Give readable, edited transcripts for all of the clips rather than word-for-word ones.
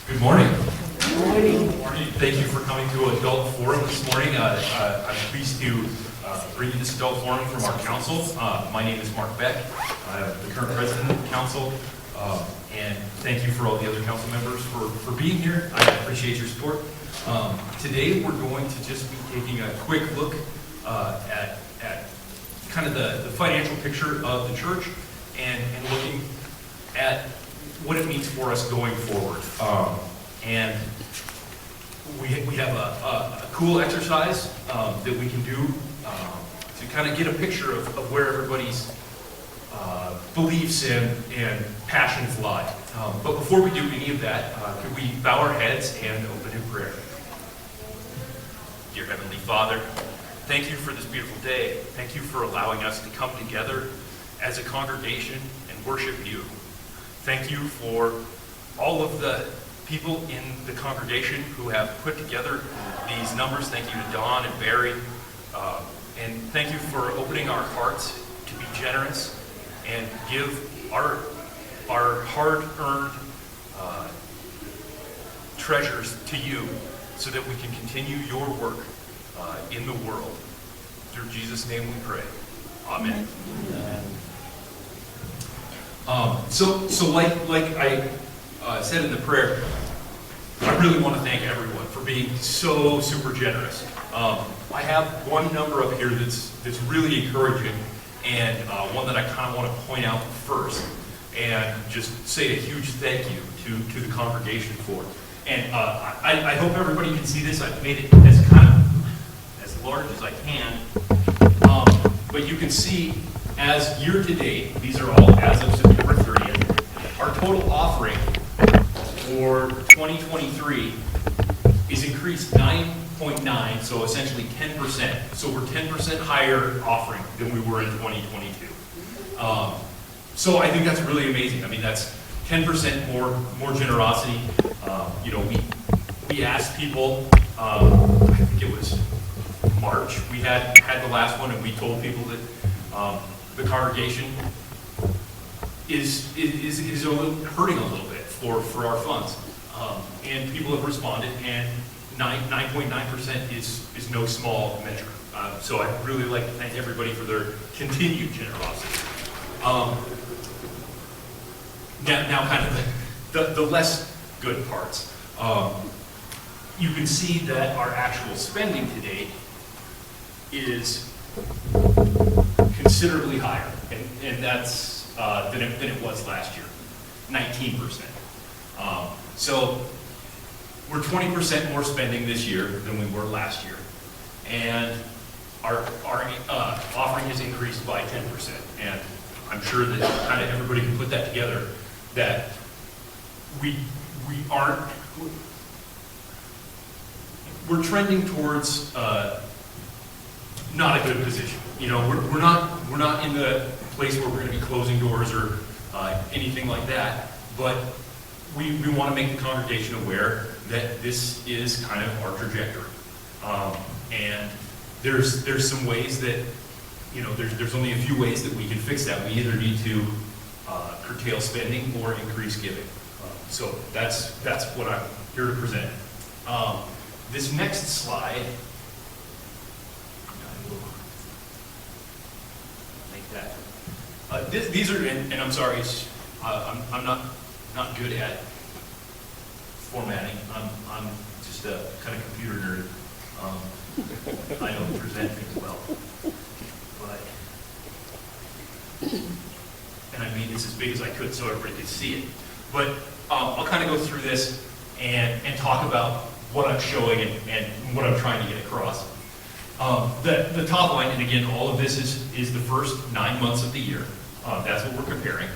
Good morning. Good morning. Good morning. Thank you for coming to Adult Forum this morning. I'm pleased to bring you this Adult Forum from our council. My name is Mark Beck. I'm the current president of the council. And thank you for all the other council members for being here. I appreciate your support. Today we're going to just be taking a quick look at kind of the financial picture of the church and looking at what it means for us going forward. And we have a cool exercise that we can do to kind of get a picture of where everybody's beliefs and passions lie. But before we do any of that, could we bow our heads and open in prayer? Dear Heavenly Father, thank you for this beautiful day. Thank you for allowing us to come together as a congregation and worship you. Thank you for all of the people in the congregation who have put together these numbers. Thank you to Don and Barry. And thank you for opening our hearts to be generous and give our hard-earned treasures to you so that we can continue your work in the world. Through Jesus' name we pray. Amen. So like I said in the prayer, I really want to thank everyone for being so super generous. I have one number up here that's really encouraging, and one that I kind of want to point out first, and just say a huge thank you to the congregation for. And I hope everybody can see this. I've made it as large as I can, but you can see as year to date, these are all as of September 30th, our total offering for 2023 is increased 9.9, so essentially 10%. So we're 10% higher offering than we were in 2022. So I think that's really amazing. I mean, that's 10% more generosity. We asked people, I think it was March, we had the last one, and we told people that the congregation is hurting a little bit for our funds, and people have responded, and 9.9% is no small measure. So I'd really like to thank everybody for their continued generosity. Now kind of the less good parts. You can see that our actual spending to date is considerably higher, and that's than it was last year, 19%. So we're 20% more spending this year than we were last year, and our offering has increased by 10%. And I'm sure that kind of everybody can put that together, that we're trending towards not a good position. You know, we're not in the place where we're going to be closing doors or anything like that, but we want to make the congregation aware that this is kind of our trajectory. And there's some ways that, there's only a few ways that we can fix that. We either need to curtail spending or increase giving. So that's what I'm here to present. This next slide, make that. These are, and I'm sorry, I'm not good at formatting. I'm just a kind of computer nerd. I don't present things well, and I made this as big as I could so everybody could see it. But I'll kind of go through this and talk about what I'm showing and what I'm trying to get across. The top line, and again, all of this is the first 9 months of the year. That's what we're comparing.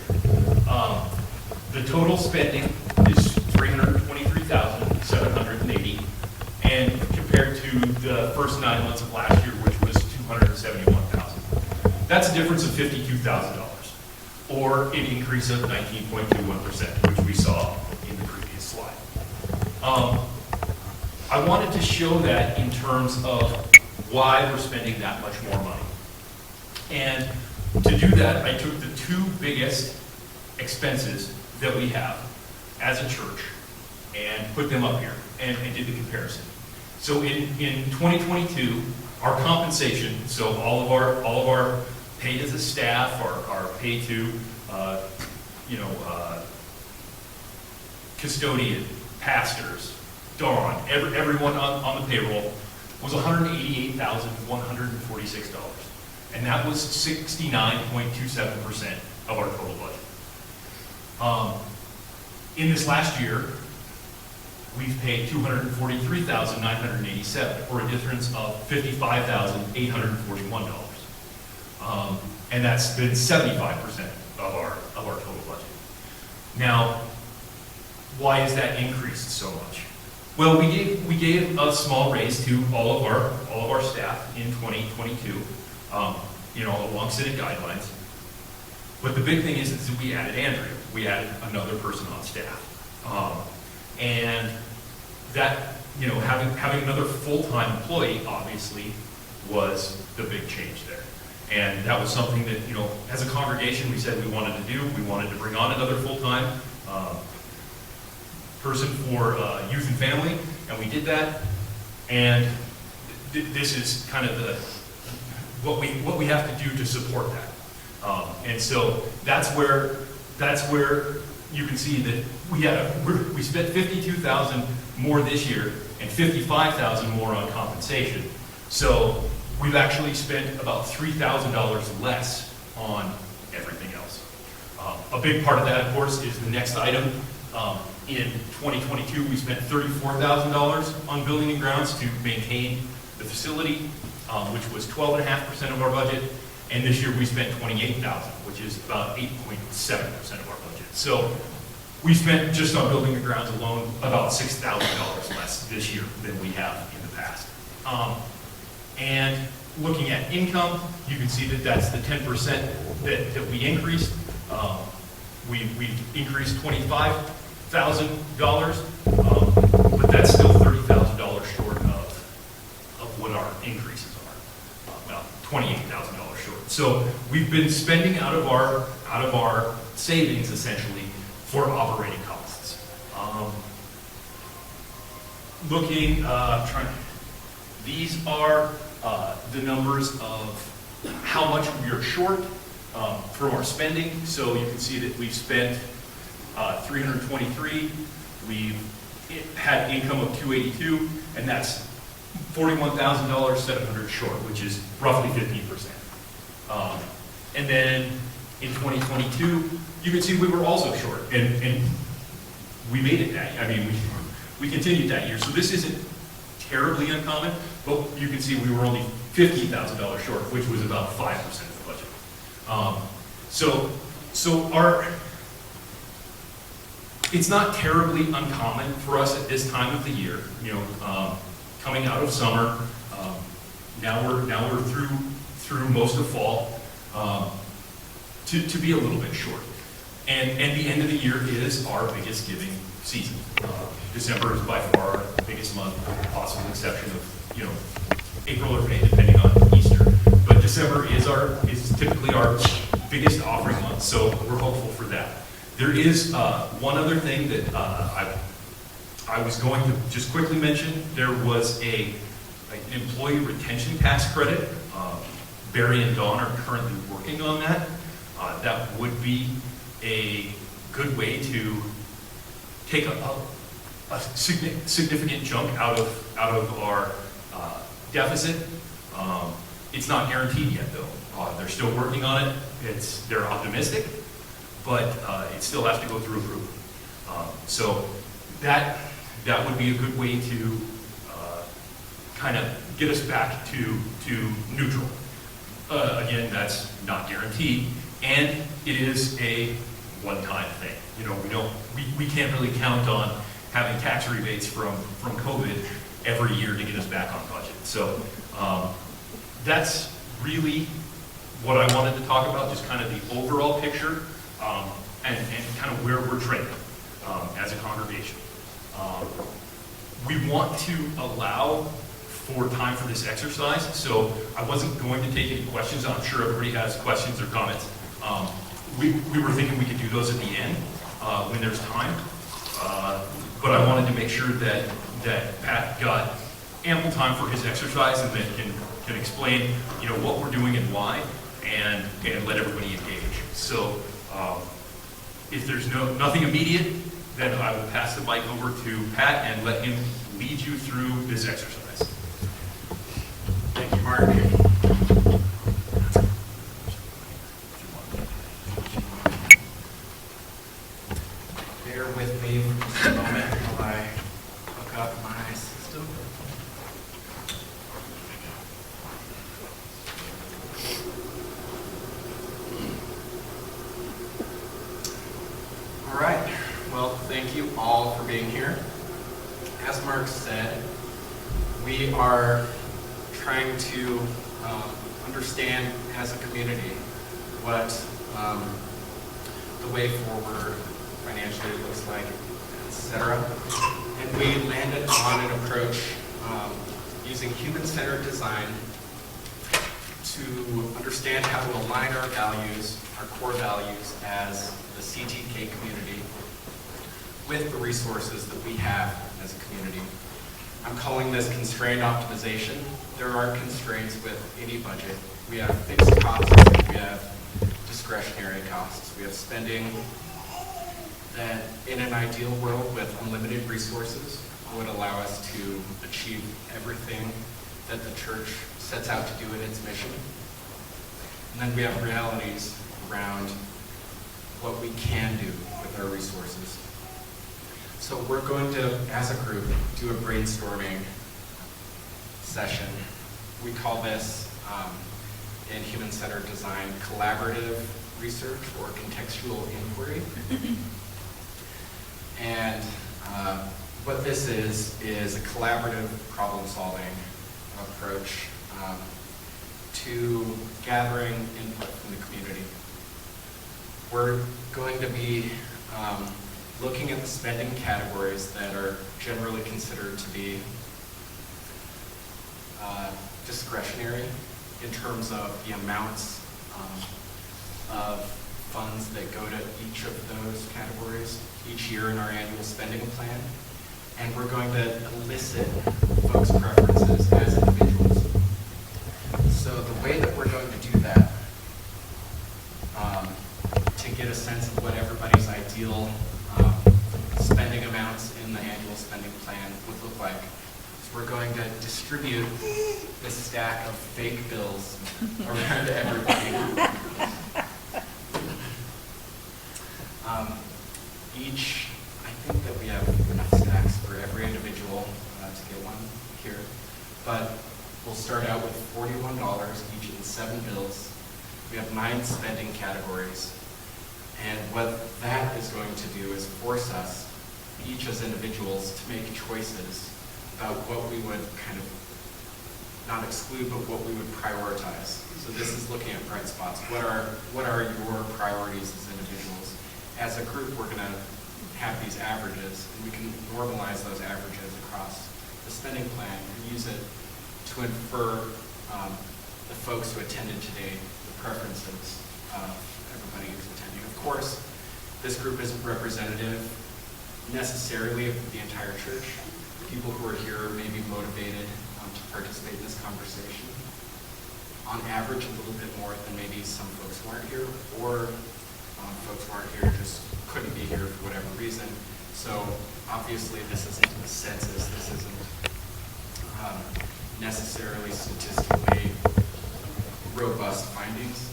The total spending is $323,780, and compared to the first 9 months of last year, which was $271,000. That's a difference of $52,000, or an increase of 19.21%, which we saw in the previous slide. I wanted to show that in terms of why we're spending that much more money. And to do that, I took the two biggest expenses that we have as a church and put them up here and did the comparison. So in 2022, our compensation, so all of our pay to the staff, our pay to custodian, pastors, Dawn, everyone on the payroll was $188,146. And that was 69.27% of our total budget. In this last year, we've paid $243,987, for a difference of $55,841. And that's been 75% of our total budget. Now, why is that increased so much? Well, we gave a small raise to all of our staff in 2022, along city guidelines. But the big thing is that we added Andrea. We added another person on staff, and that having another full-time employee obviously was the big change there. And that was something that as a congregation we said we wanted to do. We wanted to bring on another full-time person for youth and family, and we did that. And this is kind of what we have to do to support that. And so that's where you can see that we spent $52,000 more this year and $55,000 more on compensation. So we've actually spent about $3,000 less on everything else. A big part of that, of course, is the next item. In 2022, we spent $34,000 on building and grounds to maintain the facility, which was 12.5% of our budget. And this year we spent $28,000, which is about 8.7% of our budget. So we spent just on building and grounds alone about $6,000 less this year than we have in the past. And looking at income, you can see that that's the 10% that we increased. We increased $25,000, but that's still $30,000 short of what our increases are. Well, $28,000 short. So we've been spending out of our savings essentially for operating costs. These are the numbers of how much we are short from our spending. So you can see that we've spent 323. We've had income of 282, and that's $41,700 short, which is roughly 15%. And then in 2022, you can see we were also short, and we made it that. I mean, we continued that year. So this isn't terribly uncommon, but you can see we were only $15,000 short, which was about 5% of the budget. It's not terribly uncommon for us at this time of the year, coming out of summer. Now we're through most of fall, to be a little bit short. And the end of the year is our biggest giving season. December is by far our biggest month, possible exception of April or May, depending on Easter. But December is typically our biggest offering month, so we're hopeful for that. There is one other thing that I was going to just quickly mention. There was an employee retention tax credit. Barry and Dawn are currently working on that. That would be a good way to take a significant chunk out of our deficit. It's not guaranteed yet, though. They're still working on it. They're optimistic, but it still has to go through approval. So that would be a good way to kind of get us back to neutral. Again, that's not guaranteed, and it is a one-time thing. We can't really count on having tax rebates from COVID every year to get us back on budget. So that's really what I wanted to talk about, just kind of the overall picture and kind of where we're trending as a congregation. We want to allow for time for this exercise, so I wasn't going to take any questions. I'm sure everybody has questions or comments. We were thinking we could do those at the end when there's time. But I wanted to make sure that Pat got ample time for his exercise and that can explain, what we're doing and why, and let everybody engage. So if there's nothing immediate, then I will pass the mic over to Pat and let him lead you through this exercise. Thank you, Mark. Bear with me for just a moment while I hook up my system. All right. Well, thank you all for being here. As Mark said, we are trying to understand as a community what the way forward financially looks like, etc. And we landed on an approach using human-centered design to understand how to align our values, our core values as the CtK community with the resources that we have as a community. I'm calling this constrained optimization. There are constraints with any budget. We have fixed costs, we have discretionary costs. We have spending that in an ideal world with unlimited resources would allow us to achieve everything that the church sets out to do in its mission. And then we have realities around what we can do with our resources. So we're going to, as a group, do a brainstorming session. We call this, in human-centered design, collaborative research or contextual inquiry. And what this is a collaborative problem-solving approach to gathering input from the community. We're going to be looking at the spending categories that are generally considered to be discretionary in terms of the amounts of funds that go to each of those categories each year in our annual spending plan. And we're going to elicit folks' preferences as individuals. So the way that we're going to do that, to get a sense of what everybody's ideal spending amounts in the annual spending plan would look like, is we're going to distribute this stack of fake bills around to everybody. I think that we have enough stacks for every individual to get one here, but we'll start out with $41 each in 7 bills. We have 9 spending categories, and what that is going to do is force us, each as individuals, to make choices about what we would kind of not exclude, but what we would prioritize. So this is looking at bright spots. What are your priorities as individuals? As a group, we're going to have these averages, and we can normalize those averages across the spending plan and use it to infer the folks who attended today, the preferences of everybody who's attending. Of course, this group isn't representative necessarily of the entire church. People who are here may be motivated to participate in this conversation. On average, a little bit more than maybe some folks who aren't here, or folks who aren't here just couldn't be here for whatever reason. So obviously this isn't a census, this isn't necessarily statistically robust findings,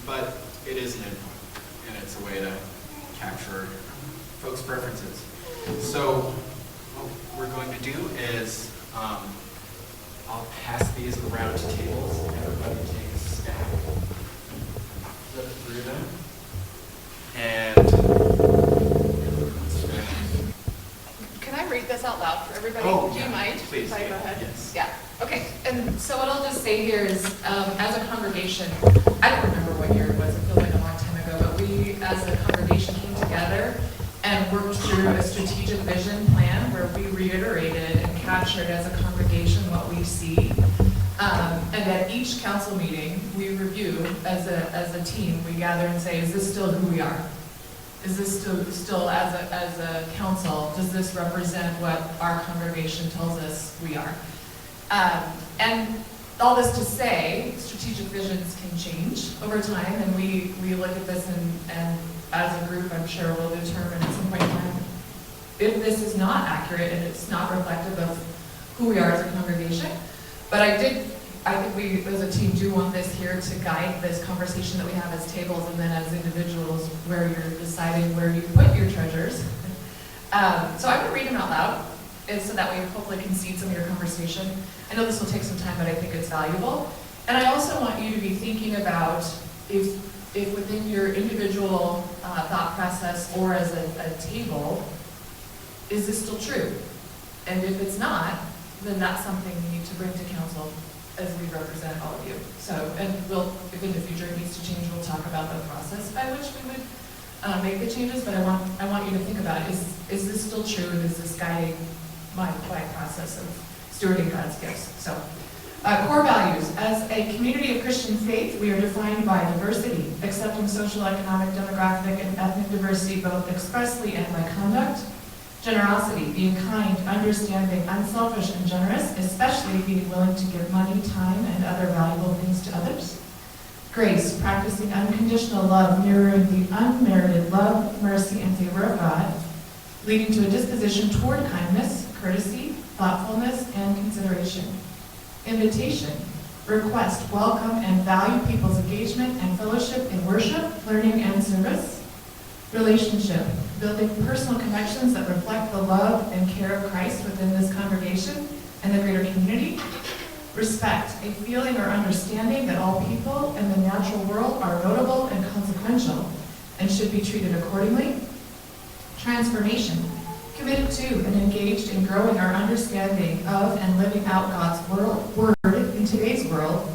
but it is an input, and it's a way to capture folks' preferences. So what we're going to do is I'll pass these around to tables. Everybody take a stack, flip through them, and can I read this out loud for everybody? Oh, Do you yeah. mind? Please. If I go ahead? Yes. Yeah. Okay. And so what I'll just say here is, as a congregation, I don't remember what year it was. It feels like a long time ago, but we, as a congregation, came together and worked through a strategic vision plan where we reiterated and captured as a congregation what we see. And at each council meeting, we review as a team. We gather and say, is this still who we are? Is this still as a council, does this represent what our congregation tells us we are? And all this to say, strategic visions can change over time, and we look at this and as a group, I'm sure we'll determine at some point in time if this is not accurate and it's not reflective of who we are as a congregation. But I think we as a team do want this here to guide this conversation that we have as tables and then as individuals where you're deciding where you put your treasures. So I'm gonna read them out loud, and so that way hopefully can seed some of your conversation. I know this will take some time, but I think it's valuable. And I also want you to be thinking about if within your individual thought process or as a table, is this still true? And if it's not, then that's something you need to bring to council as we represent all of you. So, and if in the future it needs to change, we'll talk about the process by which we would make the changes, but I want you to think about it. Is this still true, and is this guiding my process of stewarding God's gifts? So, core values. As a community of Christian faith, we are defined by diversity, accepting social, economic, demographic, and ethnic diversity both expressly and by conduct. Generosity, being kind, understanding, unselfish, and generous, especially being willing to give money, time, and other valuable things to others. Grace, practicing unconditional love, mirroring the unmerited love, mercy, and favor of God, leading to a disposition toward kindness, courtesy, thoughtfulness, and consideration. Invitation, request, welcome, and value people's engagement and fellowship in worship, learning, and service. Relationship, building personal connections that reflect the love and care of Christ within this congregation and the greater community. Respect, a feeling or understanding that all people in the natural world are notable and consequential and should be treated accordingly. Transformation, committed to and engaged in growing our understanding of and living out God's word in today's world.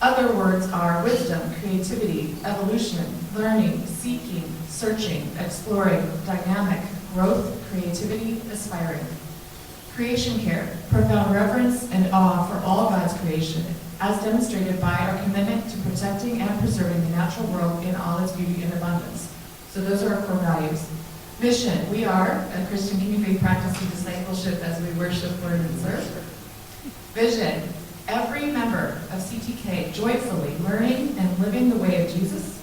Other words are wisdom, creativity, evolution, learning, seeking, searching, exploring, dynamic, growth, creativity, aspiring. Creation care, profound reverence and awe for all God's creation, as demonstrated by our commitment to protecting and preserving the natural world in all its beauty and abundance. So those are our core values. Mission, we are a Christian community practicing discipleship as we worship, learn, and serve. Vision, every member of CtK joyfully learning and living the way of Jesus,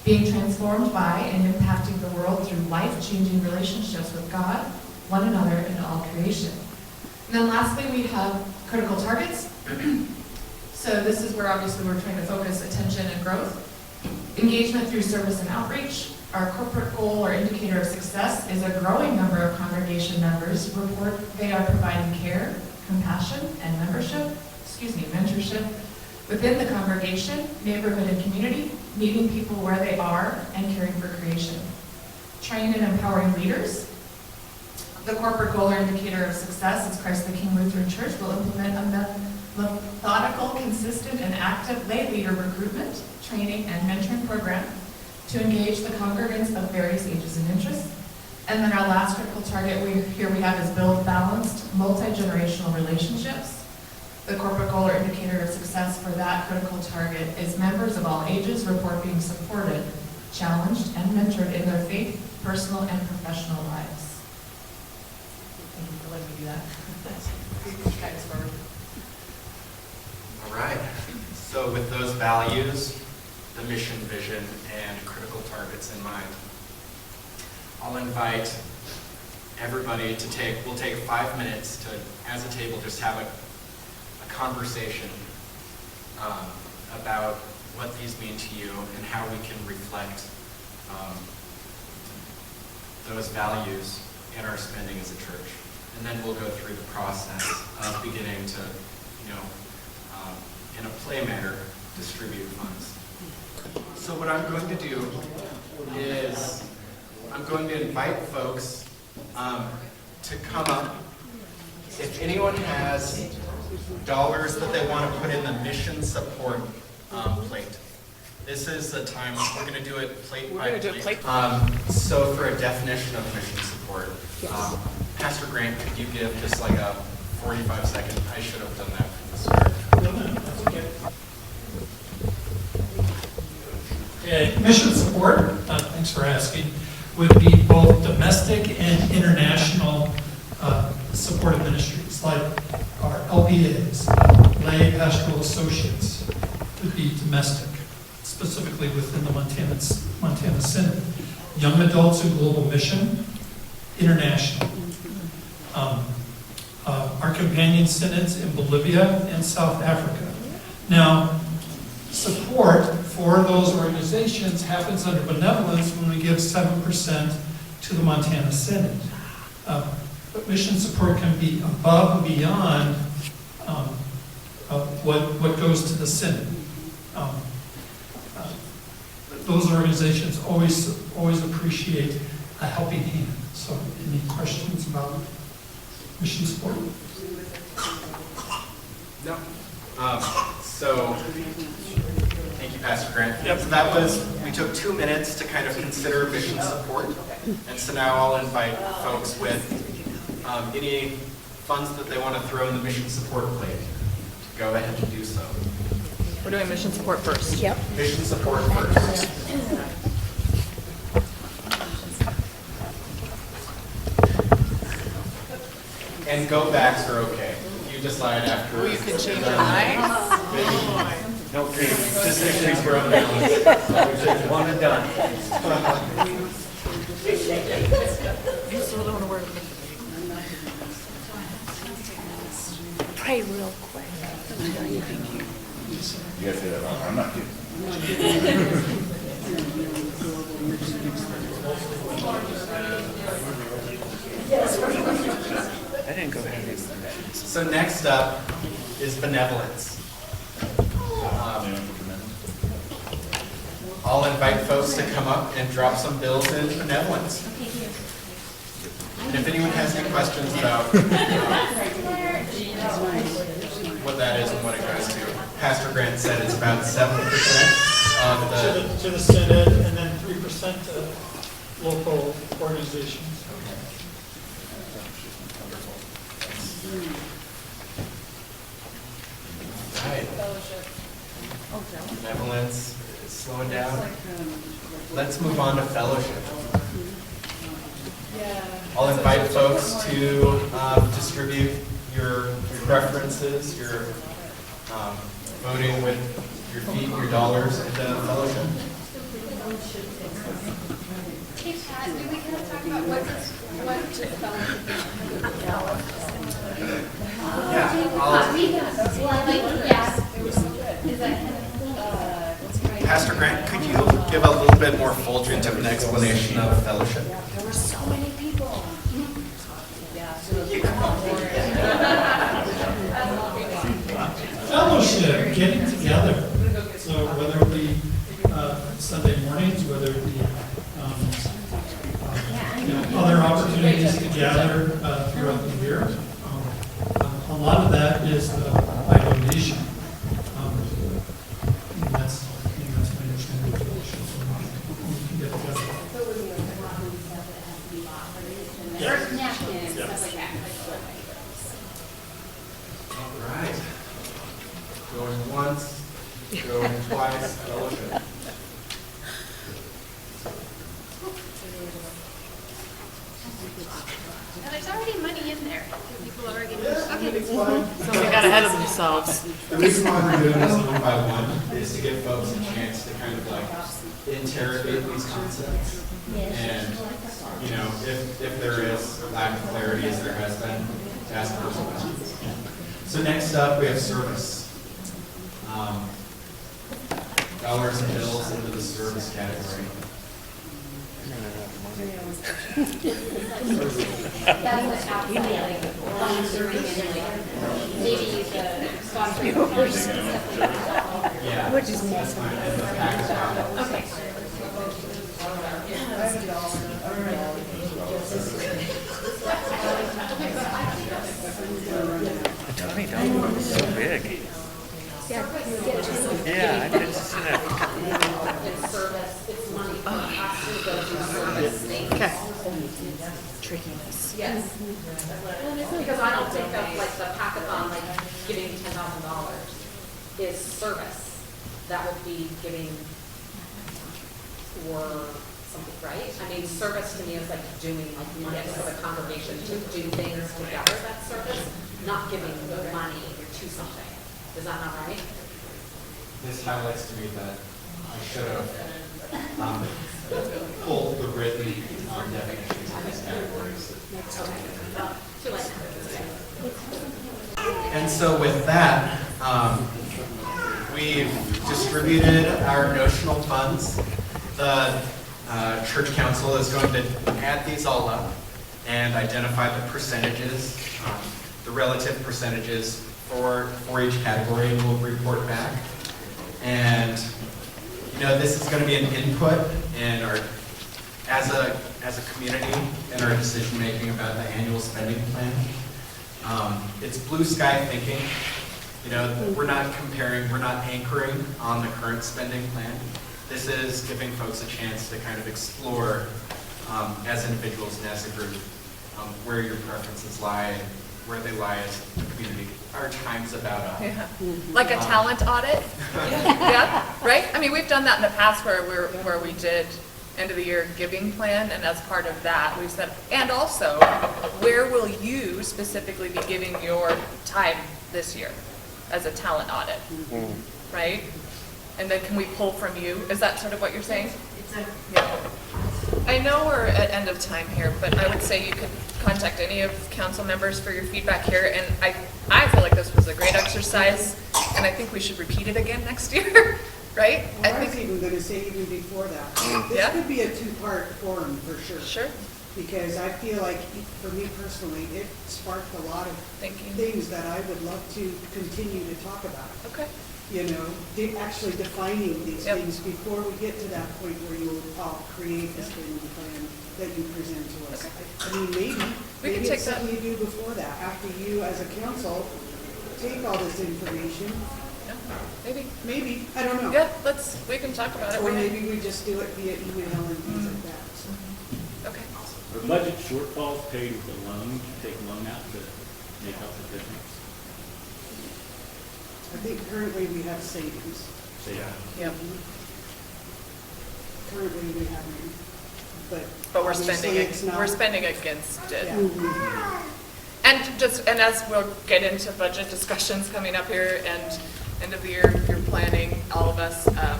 being transformed by and impacting the world through life-changing relationships with God, one another, and all creation. And then lastly, we have critical targets. So this is where obviously we're trying to focus attention and growth. Engagement through service and outreach. Our corporate goal or indicator of success is a growing number of congregation members report they are providing care, compassion, and mentorship within the congregation, neighborhood, and community, meeting people where they are and caring for creation. Train and empowering leaders. The corporate goal or indicator of success is Christ the King Lutheran Church will implement a methodical, consistent, and active lay leader recruitment, training, and mentoring program to engage the congregants of various ages and interests. And then our last critical target we have is build balanced, multi-generational relationships. The corporate goal or indicator of success for that critical target is members of all ages report being supported, challenged, and mentored in their faith, personal, and professional lives. Thank you for letting me do that. Guys forward. All right. So with those values, the mission, vision, and critical targets in mind, I'll invite everybody to we'll take 5 minutes to, as a table, just have a conversation about what these mean to you and how we can reflect those values in our spending as a church. And then we'll go through the process of beginning to, in a play manner, distribute funds. So what I'm going to do is I'm going to invite folks to come up. If anyone has dollars that they want to put in the mission support plate. This is the time we're going to do it plate by plate. So for a definition of mission support, Pastor Grant, could you give just like a 45-second? I should have done that from the start. Okay, mission support, thanks for asking. would be both domestic and international supported ministries, like our LPAs, lay pastoral associates, would be domestic, specifically within the Montana Synod. Young adults in global mission, international. Our companion synods in Bolivia and South Africa. Now, support for those organizations happens under benevolence when we give 7% to the Montana Synod. But mission support can be above and beyond what goes to the Synod. Those organizations always appreciate a helping hand. So, any questions about mission support? No. So, thank you, Pastor Grant. Yep. So that was, we took 2 minutes to kind of consider mission support. And so now I'll invite folks with any funds that they want to throw in the mission support plate to go ahead and do so. We're doing mission support first. Yep. Mission support first. And go backs are okay. You decide after. You can change your mind. No, just things were unbalanced. One and done. You still don't want to work. Pray real quick. You gotta say that wrong. I'm not kidding. I didn't go ahead. So next up is benevolence. I'll invite folks to come up and drop some bills in benevolence. And if anyone has any questions about what that is and what it goes to, Pastor Grant said it's about 7% of the... To the Synod, and then 3% to local organizations. Right. Benevolence is slowing down. Let's move on to fellowship. I'll invite folks to distribute your preferences, your voting with your feet, your dollars into fellowship. Hey Pat, do we kind of talk about what is fellowship? Pastor Grant, could you give a little bit more fulgent of an explanation of fellowship? There were so many people. Fellowship, getting together. So whether it be Sunday mornings, whether it be other opportunities to gather throughout the year. A lot of that is by donation. And that's my understanding of fellowship. So we can get together. All right. Going once, going twice, fellowship. And there's already money in there. People already. Okay. Somebody got ahead of themselves. The reason why we're doing this one by one is to give folks a chance to kind of like interrogate these concepts. And, you know, if there is lack of clarity, as there has been, to ask those questions. So next up, we have service. Dollars and bills into the service category. That's what outside, serving and like, maybe the sponsoring and stuff like that. Yeah. Which is more. And the package out. Okay. $20 is so big. Yeah, I just see that. It's service, it's money, it has to go to service. Okay. Trickiness. Yes. Because I don't think of like the hackathon, like giving $10,000 is service. That would be giving for right? I mean, service to me is like doing like money for the congregation to do things together, that's service, not giving money to something. Is that not right? This highlights to me that I should have pulled the written definitions of these categories. Too late. And so with that, we've distributed our notional funds. The church council is going to add these all up and identify the percentages, the relative percentages for each category, and we'll report back. And you know, this is going to be an input in our, as a community, in our decision making about the annual spending plan. It's blue sky thinking. You know, we're not comparing, we're not anchoring on the current spending plan. This is giving folks a chance to kind of explore, as individuals and as a group, where your preferences lie, where they lie as a community. Our time's about up. Yeah. Like a talent audit? Yeah, right? I mean, we've done that in the past where we did end of the year giving plan, and as part of that, we said, and also, where will you specifically be giving your time this year as a talent audit, right? And then can we pull from you? Is that sort of what you're saying? Yeah. I know we're at end of time here, but I would say you could contact any of council members for your feedback here, and I feel like this was a great exercise, and I think we should repeat it again next year. Right? Well, I was even going to say even before that, this could be a two-part forum for sure. Sure. Because I feel like, for me personally, it sparked a lot of things that I would love to continue to talk about. Okay. You know, actually defining these things before we get to that point where you all create the spending plan that you present to us. Okay. I mean, maybe take it's something you do before that, after you as a council take all this information. Maybe, I don't know. Yeah, we can talk about it. Or maybe we just do it via email and things like that. So. Okay. For budget shortfalls paid with a loan, you take a loan out to make up the difference. I think currently we have savings. Yep. Currently we have none, but we're spending against it. Yeah. And as we'll get into budget discussions coming up here and end of the year, you're planning, all of us. Now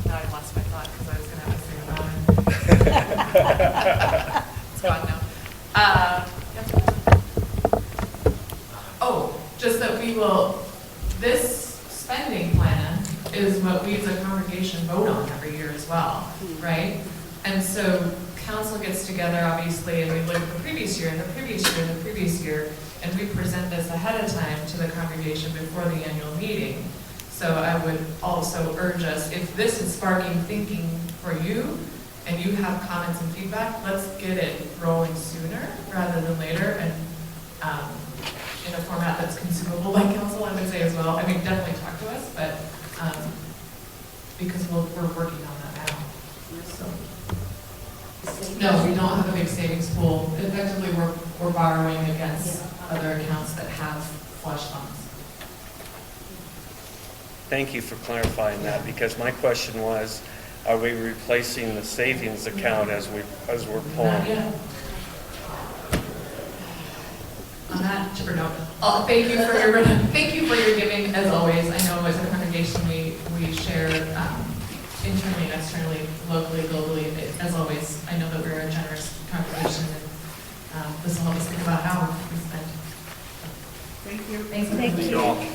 I lost my thought because I was going to have to say about it. It's gone now. Just that this spending plan is what we as a congregation vote on every year as well, right? And so council gets together, obviously, and we look at the previous year and the previous year and the previous year, and we present this ahead of time to the congregation before the annual meeting. So I would also urge us, if this is sparking thinking for you, and you have comments and feedback, let's get it rolling sooner rather than later, and in a format that's consumable by council, I would say as well. I mean, definitely talk to us, but because we're working on that now. So. No, we don't have a big savings pool. Effectively, we're borrowing against other accounts that have flush funds. Thank you for clarifying that, because my question was, are we replacing the savings account as we're pulling? Not yet. On that chipper note, thank you for your giving as always. I know as a congregation we share internally, externally, locally, globally. As always, I know that we're a generous congregation, and this will help us think about how we spend. Thank you. Thanks. Thank you.